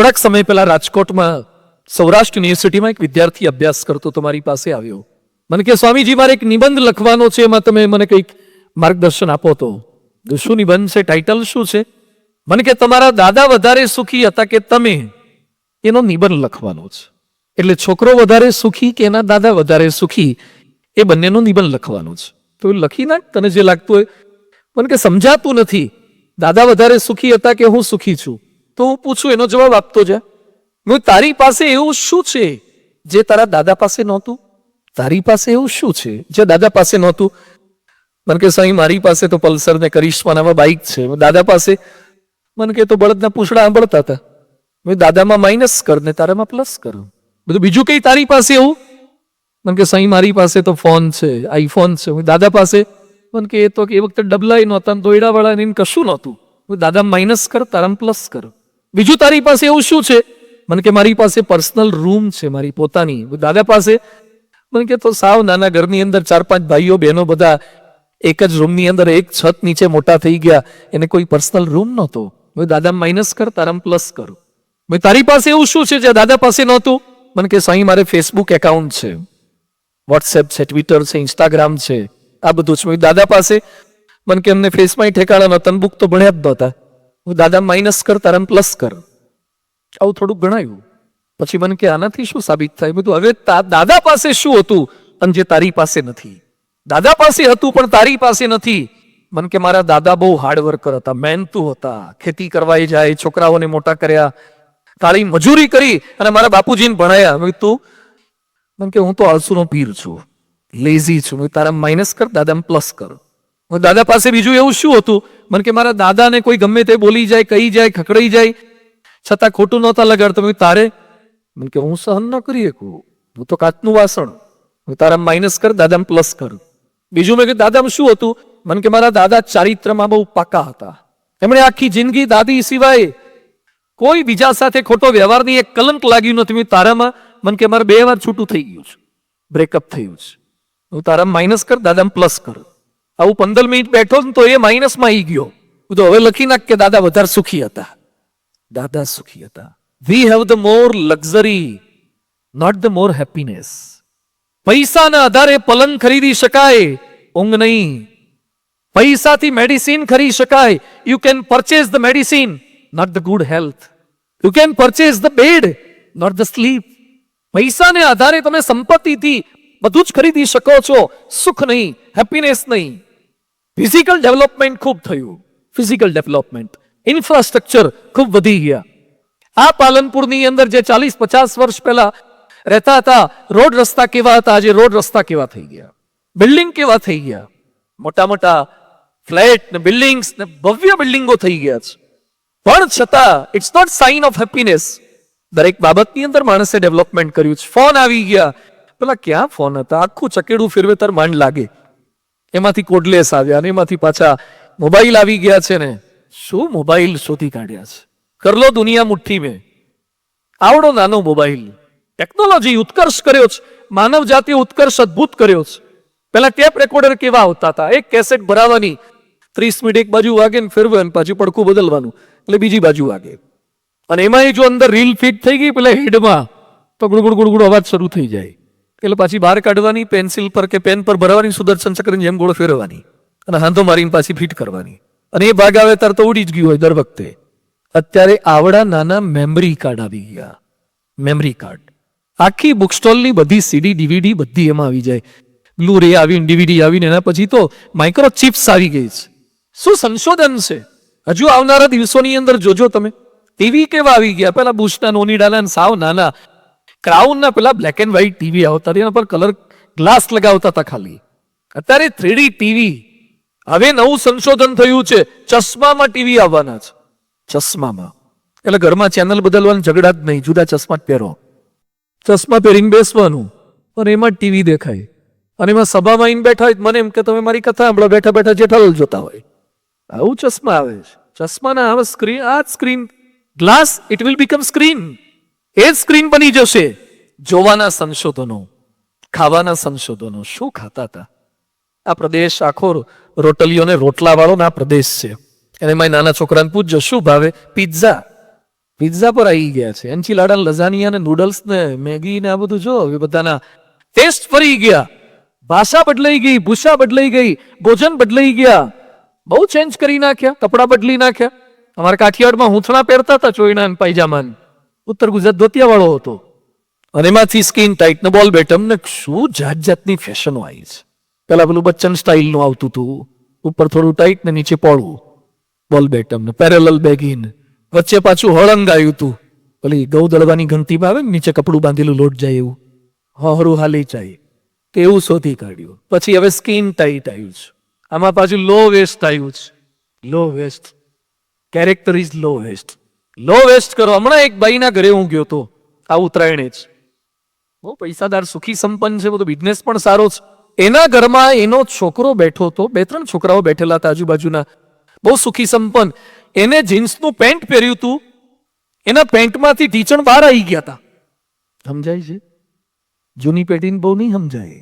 થોડાક સમય પહેલા રાજકોટમાં સૌરાષ્ટ્ર યુનિવર્સિટીમાં એક વિદ્યાર્થી અભ્યાસ કરતો તો મારી પાસે આવ્યો. મને કે સ્વામીજી મારે એક નિબંધ લખવાનો છે, એમાં તમે મને કંઈક માર્ગદર્શન આપો. તો શું નિબંધ છે, ટાઇટલ શું છે? મને કે તમારા દાદા વધારે સુખી હતા કે તમે? એનો નિબંધ લખવાનો છે. એટલે છોકરો વધારે સુખી કે એના દાદા વધારે સુખી, એ બંનેનો નિબંધ લખવાનો છે. તો લખી નાખ, તને જે લાગતું હોય. મને કે સમજાતું નથી, દાદા વધારે સુખી હતા કે હું સુખી છું? તો હું પૂછું, એનો જવાબ આપતો જા. તારી પાસે એવું શું છે જે તારા દાદા પાસે નહોતું? તારી પાસે એવું શું છે જે દાદા પાસે નહોતું? મને કે સાંઈ મારી પાસે તો પલ્સર ને કરિશ્માના બાઇક છે. દાદા પાસે? મને કે તો બળદના પૂંછડા સાંભળતા હતા. દાદામાં માઇનસ કર ને તારામાં પ્લસ કર. બધું બીજું કઈ તારી પાસે એવું? મને કે સાંઈ મારી પાસે તો ફોન છે, આઈફોન છે. દાદા પાસે? મને કે એ તો એ વખતે ડબલાય નહોતા, દોયડા વાળા ને કશું નહોતું. દાદામાં માઇનસ કર, તારામાં પ્લસ કર. બીજું તારી પાસે એવું શું છે? મને કે મારી પાસે પર્સનલ રૂમ છે, મારી પોતાની. દાદા પાસે? મને કે તો સાવ નાના ઘરની અંદર 4-5 ભાઈઓ બહેનો બધા એક જ રૂમની અંદર એક છત નીચે મોટા થઈ ગયા, એને કોઈ પર્સનલ રૂમ નહોતો. દાદા માઇનસ કર, તારામાં પ્લસ કર. તારી પાસે એવું શું છે જે દાદા પાસે નહોતું? મને કે સાંઈ મારે ફેસબુક એકાઉન્ટ છે, વોટ્સએપ છે, ટ્વિટર છે, ઇન્સ્ટાગ્રામ છે, આ બધું છે. દાદા પાસે? મને કે એમને ફેસમાં ઠેકાણા નહોતા, બુક તો ભણ્યા જ નહોતા. દાદા માઇનસ કર, તારામાં પ્લસ કર. આવું થોડુંક ગણાયું. પછી મને કે આનાથી શું સાબિત થાય? બધું હવે દાદા પાસે શું હતું અને જે તારી પાસે નથી? દાદા પાસે હતું પણ તારી પાસે નથી. મને કે મારા દાદા બહુ હાર્ડવર્કર હતા, મહેનતુ હતા, ખેતી કરવા જાય, છોકરાઓને મોટા કર્યા, તાળી મજૂરી કરી અને મારા બાપુજીને ભણાયા. તું? મને કે હું તો આળસુનો પીર છું, લેઝી છું. તારા માઇનસ કર, દાદામાં પ્લસ કર. દાદા પાસે બીજું એવું શું હતું? મને કે મારા દાદાને કોઈ ગમે તે બોલી જાય, કહી જાય, ખકડાઈ જાય, છતાં ખોટું નહોતા લગાડતા. તારે? મને કે હું સહન ન કરી શકું, હું તો કાચનું વાસણ. તારા માઇનસ કર, દાદામાં પ્લસ કર. બીજું મેં કે દાદામાં શું હતું? મને કે મારા દાદા ચારિત્રમાં બહુ પાકા હતા. એમણે આખી જિંદગી દાદી સિવાય કોઈ બીજા સાથે ખોટો વ્યવહારની એક કલંક લાગ્યું નથી. તારામાં? મને કે મારે 2 વાર છૂટું થઈ ગયું છે, બ્રેકઅપ થયું છે. હું તારામાં માઇનસ કર, દાદામાં પ્લસ કર. આવું 15 મિનિટ બેઠો ને તો એ માઇનસમાં આવી ગયો. તો હવે લખી નાખ કે દાદા વધારે સુખી હતા. દાદા સુખી હતા. We have the more luxury, not the more happiness. પૈસાના આધારે પલંગ ખરીદી શકાય, ઊંઘ નહીં. પૈસાથી મેડિસિન ખરીદી શકાય. You can purchase the medicine, not the good health. You can purchase the bed, not the sleep. પૈસાને આધારે તમે સંપત્તિથી બધું જ ખરીદી શકો છો, સુખ નહીં, હેપીનેસ નહીં. ફિઝિકલ ડેવલપમેન્ટ ખૂબ થયું, ફિઝિકલ ડેવલપમેન્ટ, ઇન્ફ્રાસ્ટ્રક્ચર ખૂબ વધી ગયા. આ પાલનપુરની અંદર જે 40-50 વર્ષ પહેલા રહેતા હતા, રોડ રસ્તા કેવા હતા, આજે રોડ રસ્તા કેવા થઈ ગયા, બિલ્ડિંગ કેવા થઈ ગયા, મોટા મોટા ફ્લેટ ને બિલ્ડિંગ્સ ને ભવ્ય બિલ્ડિંગો થઈ ગયા છે. પણ છતાં it's not sign of happiness. દરેક બાબતની અંદર માણસે ડેવલપમેન્ટ કર્યું છે. ફોન આવી ગયા. પેલા ક્યાં ફોન હતા? આખું ચકેડું ફેરવે તાર માંડ લાગે. એમાંથી કોડલેસ આવ્યા અને એમાંથી પાછા મોબાઈલ આવી ગયા છે ને. શું મોબાઈલ શોધી કાઢ્યા છે? કર લો દુનિયા મુઠ્ઠી મેં. આવડો નાનો મોબાઈલ. ટેકનોલોજી ઉત્કર્ષ કર્યો છે, માનવ જાતિએ ઉત્કર્ષ અદ્ભુત કર્યો છે. પેલા ટેપ રેકોર્ડર કેવા આવતા હતા? એક કેસેટ ભરાવાની, 30 મિનિટ એક બાજુ વાગે ને ફેરવે ને પાછું પડખું બદલવાનું એટલે બીજી બાજુ વાગે. અને એમાં જો અંદર રીલ ફિટ થઈ ગઈ પેલા હેડમાં તો ગુડગુડ ગુડગુડ અવાજ શરૂ થઈ જાય. એટલે પાછી બહાર કાઢવાની, પેન્સિલ પર કે પેન પર ભરવાની, સુદર્શન ચક્રની જેમ ગોળ ફેરવવાની અને હાંધો મારીને પાછી ફિટ કરવાની. અને એ ભાગ આવે ત્યારે તો ઉડી જ ગયું હોય દર વખતે. અત્યારે આવડા નાના મેમરી કાર્ડ આવી ગયા. મેમરી કાર્ડ આખી બુક સ્ટોલની બધી સીડી ડીવીડી બધી એમાં આવી જાય. બ્લુ રે આવીને ડીવીડી આવીને એના પછી તો માઇક્રો ચિપ્સ આવી ગઈ છે. શું સંશોધન છે! હજુ આવનારા દિવસોની અંદર જોજો તમે. ટીવી કેવા આવી ગયા. પેલા બુશના નોનીડાના સાવ નાના ક્રાઉનના પેલા બ્લેક એન્ડ વ્હાઇટ ટીવી આવતા, એના પર કલર ગ્લાસ લગાવતા હતા ખાલી. અત્યારે 3D ટીવી. હવે નવું સંશોધન થયું છે, ચશ્મામાં ટીવી આવવાના છે. ચશ્મામાં એટલે ઘરમાં ચેનલ બદલવાનું ઝઘડા જ નહીં, જુદા ચશ્મા જ પહેરો. ચશ્મા પહેરીને બેસવાનું અને એમાં ટીવી દેખાય. અને એમાં સભામાં આવીને બેઠા હોય મને એમ કે તમે મારી કથા સાંભળો, બેઠા બેઠા જેઠાલાલ જોતા હોય. આવું ચશ્મા આવે છે. ચશ્માના આવે સ્ક્રીન, આ screen glass, it will become screen. એ જ સ્ક્રીન બની જશે. જોવાના સંશોધનો, ખાવાના સંશોધનો. શું ખાતા હતા? આ પ્રદેશ આખો રોટલીઓને રોટલા વાળો ના પ્રદેશ છે. અને એમાં નાના છોકરાને પૂછજો શું ભાવે? પિઝા. પિઝા પર આવી ગયા છે, એન્ચીલાડા, લઝાનિયા ને નૂડલ્સ ને મેગી ને આ બધું જો એ બધાના ટેસ્ટ ફરી ગયા, ભાષા બદલાઈ ગઈ, ભૂષા બદલાઈ ગઈ, ભોજન બદલાઈ ગયા, બહુ ચેન્જ કરી નાખ્યા, કપડા બદલી નાખ્યા. અમારા કાઠિયાવાડમાં હૂંથણા પહેરતા હતા, ચોઈના ને પાયજામા, ઉત્તર ગુજરાત ધોતિયા વાળો હતો, અને એમાંથી સ્કિન ટાઈટ ને બોલ બેટમ ને શું જાત જાતની ફેશનો આવી છે. પેલા પેલું બચ્ચન સ્ટાઇલ નું આવતું હતું, ઉપર થોડું ટાઈટ ને નીચે પોળું, બોલ બેટમ ને પેરેલલ બેગીન, વચ્ચે પાછું હળંગ આવ્યું હતું, પેલી ગૌ દળવાની ઘંટીમાં આવે ને નીચે કપડું બાંધેલું લોટ જાય એવું, હરું હાલી જાય તેવું શોધી કાઢ્યું. પછી હવે સ્કિન ટાઈટ આવ્યું છે, આમાં પાછું લો વેસ્ટ આવ્યું છે. Lowest character is lowest. Lowest કરો. હમણાં એક બાઈના ઘરે હું ગયો તો આ ઉત્તરાયણે જ, બહુ પૈસાદાર સુખી સંપન્ન છે, બધો બિઝનેસ પણ સારો છે. એના ઘરમાં એનો છોકરો બેઠો હતો, 2-3 છોકરાઓ બેઠેલા હતા આજુબાજુના, બહુ સુખી સંપન્ન. એને જીન્સનું પેન્ટ પહેર્યું હતું, એના પેન્ટમાંથી ઢીચણ બહાર આવી ગયા હતા. સમજાય છે? જૂની પેઢીને બહુ નહીં સમજાય.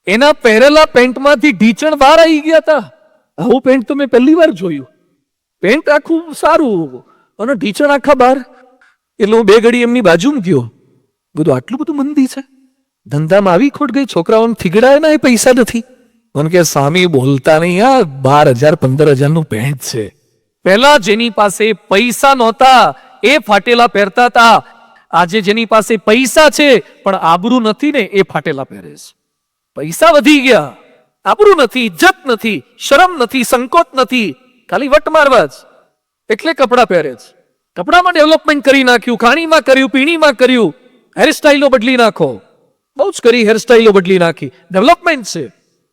એના પહેરેલા પેન્ટમાંથી ઢીચણ બહાર આવી ગયા હતા. આવું પેન્ટ તો મેં પહેલી વાર જોયું. પેન્ટ આખું સારું અને ઢીચણ આખા બહાર. એટલે હું 2 ઘડી એમની બાજુમાં ગયો, બધું આટલું બધું મંદી છે, ધંધામાં આવી ખોટ ગઈ, છોકરાઓને થીગડાય ના એ પૈસા નથી. મને કે સ્વામી બોલતા નહીં, આ 12,000-15,000 નું પેન્ટ છે. પહેલા જેની પાસે પૈસા નહોતા એ ફાટેલા પહેરતા હતા, આજે જેની પાસે પૈસા છે પણ આબરૂ નથી ને એ ફાટેલા પહેરે છે. પૈસા વધી ગયા, આબરૂ નથી, ઇજ્જત નથી, શરમ નથી, સંકોચ નથી, ખાલી વટ મારવા જ એટલે કપડા પહેરે છે. કપડામાં ડેવલપમેન્ટ કરી નાખ્યું, ખાણીમાં કર્યું, પીણીમાં કર્યું, હેરસ્ટાઈલો બદલી નાખો, બહુ જ કરી, હેરસ્ટાઈલો બદલી નાખી. ડેવલપમેન્ટ છે,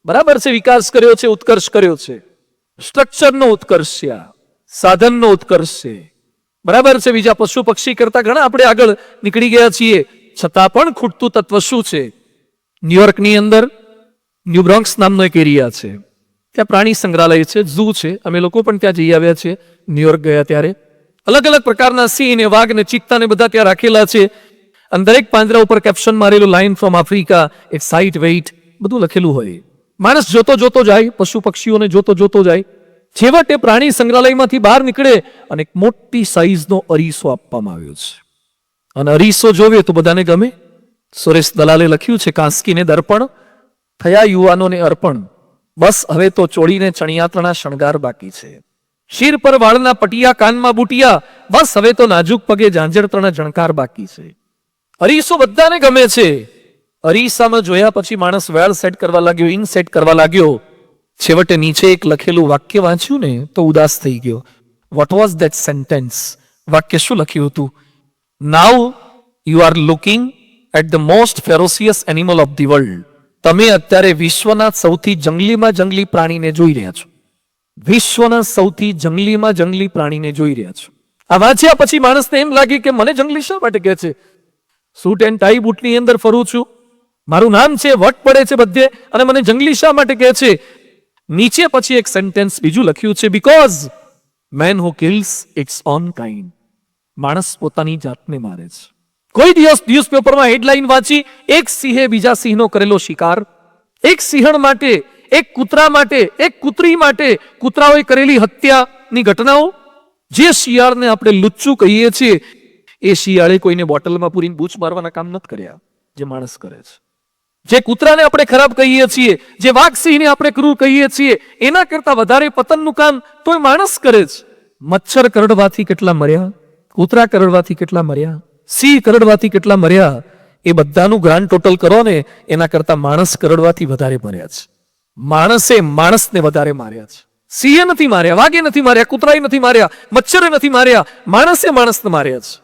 બરાબર છે, વિકાસ કર્યો છે, ઉત્કર્ષ કર્યો છે, સ્ટ્રક્ચરનો ઉત્કર્ષ છે, સાધનનો ઉત્કર્ષ છે, બરાબર છે. બીજા પશુ પક્ષી કરતા ઘણા આપણે આગળ નીકળી ગયા છીએ, છતાં પણ ખૂટતું તત્વ શું છે? ન્યુયોર્કની અંદર ન્યૂ બ્રોન્ક્સ નામનો એક એરિયા છે, ત્યાં પ્રાણી સંગ્રહાલય છે, ઝૂ છે. અમે લોકો પણ ત્યાં જઈ આવ્યા છીએ ન્યુયોર્ક ગયા ત્યારે. અલગ અલગ પ્રકારના સિંહ ને વાઘ ને ચિત્તા ને બધા ત્યાં રાખેલા છે. અને દરેક પાંજરા ઉપર કેપ્શન મારેલું, લાયન ફ્રોમ આફ્રિકા, એક સાઇટ વેઇટ બધું લખેલું હોય. માણસ જોતો જોતો જાય, પશુ પક્ષીઓને જોતો જોતો જાય, છેવટે પ્રાણી સંગ્રહાલયમાંથી બહાર નીકળે અને એક મોટી સાઈઝનો અરીસો આપવામાં આવ્યો છે. અને અરીસો જોવે તો બધાને ગમે. સુરેશ દલાલે લખ્યું છે, કાંસકીને દર્પણ થયા યુવાનોને અર્પણ, બસ હવે તો ચોળીને ચણિયાતણા શણગાર બાકી છે. શિર પર વાળના પટિયા, કાનમાં બુટિયા, બસ હવે તો નાજુક પગે ઝાંઝરતણા જણકાર બાકી છે. અરીસો બધાને ગમે છે. અરીસામાં જોયા પછી માણસ વેળ સેટ કરવા લાગ્યો, ઇન સેટ કરવા લાગ્યો. છેવટે નીચે એક લખેલું વાક્ય વાંચ્યું ને તો ઉદાસ થઈ ગયો. What was that sentence? વાક્ય શું લખ્યું હતું? Now you are looking at the most ferocious animal of the world. તમે અત્યારે વિશ્વના સૌથી જંગલીમાં જંગલી પ્રાણીને જોઈ રહ્યા છો. વિશ્વના સૌથી જંગલીમાં જંગલી પ્રાણીને જોઈ રહ્યા છો. આ વાંચ્યા પછી માણસને એમ લાગે કે મને જંગલી શા માટે કહે છે? સૂટ એન્ડ ટાઈ બૂટની અંદર ફરું છું, મારું નામ છે, વટ પડે છે બધે, અને મને જંગલી શા માટે કહે છે? નીચે પછી એક સેન્ટેન્સ બીજું લખ્યું છે, because man who kills its own kind. માણસ પોતાની જાતને મારે છે. કોઈ દિવસ ન્યૂઝપેપરમાં હેડલાઇન વાંચી, એક સિંહે બીજા સિંહનો કરેલો શિકાર, એક સિંહણ માટે, એક કૂતરા માટે, એક કૂતરી માટે કૂતરાઓએ કરેલી હત્યાની ઘટનાઓ? જે શિયાળને આપણે લુચ્ચું કહીએ છીએ એ શિયાળે કોઈને બોટલમાં પૂરીને બૂચ મારવાના કામ નથી કર્યા જે માણસ કરે છે. જે કૂતરાને આપણે ખરાબ કહીએ છીએ, જે વાઘ સિંહને આપણે ક્રૂર કહીએ છીએ, એના કરતા વધારે પતનનું કામ તો એ માણસ કરે છે. મચ્છર કરડવાથી કેટલા મર્યા, કૂતરા કરડવાથી કેટલા મર્યા, સિંહ કરડવાથી કેટલા મર્યા, એ બધાનું ગ્રાન્ડ ટોટલ કરો ને એના કરતા માણસ કરડવાથી વધારે મર્યા છે. માણસે માણસને વધારે માર્યા છે. સિંહે નથી માર્યા, વાઘે નથી માર્યા, કૂતરાએ નથી માર્યા, મચ્છરે નથી માર્યા, માણસે માણસને માર્યા છે.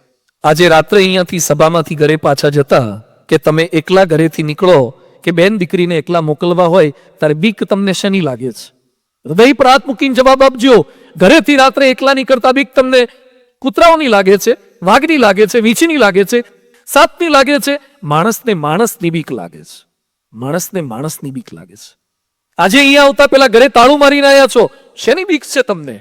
આજે રાત્રે અહીંયાથી સભામાંથી ઘરે પાછા જતા કે તમે એકલા ઘરેથી નીકળો કે બેન દીકરીને એકલા મોકલવા હોય ત્યારે બીક તમને શેની લાગે છે? હૃદય પર હાથ મૂકીને જવાબ આપજો. ઘરેથી રાત્રે એકલા નીકળતા બીક તમને કૂતરાઓની લાગે છે, વાઘની લાગે છે, વીંછીની લાગે છે, સાપની લાગે છે? માણસને માણસની બીક લાગે છે. માણસને માણસની બીક લાગે છે. આજે અહીંયા આવતા પેલા ઘરે તાળું મારીને આવ્યા છો, શેની બીક છે તમને?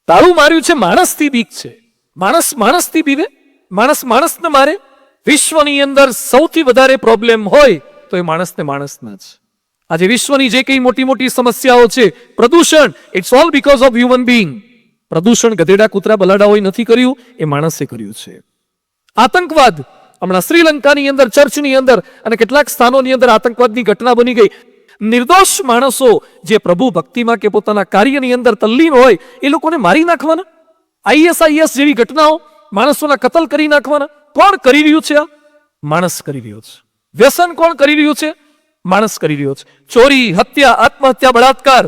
તાળું માર્યું છે, માણસથી બીક છે. માણસ માણસથી બીવે, માણસ માણસને મારે. વિશ્વની અંદર સૌથી વધારે પ્રોબ્લેમ હોય તો એ માણસને માણસના જ. આજે વિશ્વની જે કઈ મોટી મોટી સમસ્યાઓ છે, પ્રદૂષણ, it's all because of human being. પ્રદૂષણ ગધેડા કૂતરા બલાડાઓએ નથી કર્યું, એ માણસે કર્યું છે. આતંકવાદ, હમણાં શ્રીલંકાની અંદર, ચર્ચની અંદર અને કેટલાક સ્થાનોની અંદર આતંકવાદની ઘટના બની ગઈ. નિર્દોષ માણસો જે પ્રભુ ભક્તિમાં કે પોતાના કાર્યની અંદર તલ્લીન હોય એ લોકોને મારી નાખવાના. ISIS જેવી ઘટનાઓ, માણસોના કતલ કરી નાખવાના. કોણ કરી રહ્યું છે? આ માણસ કરી રહ્યો છે. વ્યસન કોણ કરી રહ્યું છે? માણસ કરી રહ્યો છે. ચોરી, હત્યા, આત્મહત્યા, બળાત્કાર.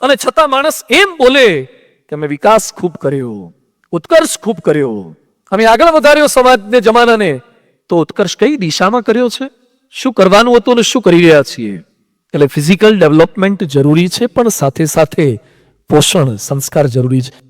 અને છતાં માણસ એમ બોલે કે અમે વિકાસ ખૂબ કર્યો, ઉત્કર્ષ ખૂબ કર્યો, અમે આગળ વધાર્યો સમાજને, જમાનાને. તો ઉત્કર્ષ કઈ દિશામાં કર્યો છે? શું કરવાનું હતું અને શું કરી રહ્યા છીએ? એટલે ફિઝિકલ ડેવલપમેન્ટ જરૂરી છે, પણ સાથે સાથે પોષણ, સંસ્કાર જરૂરી છે.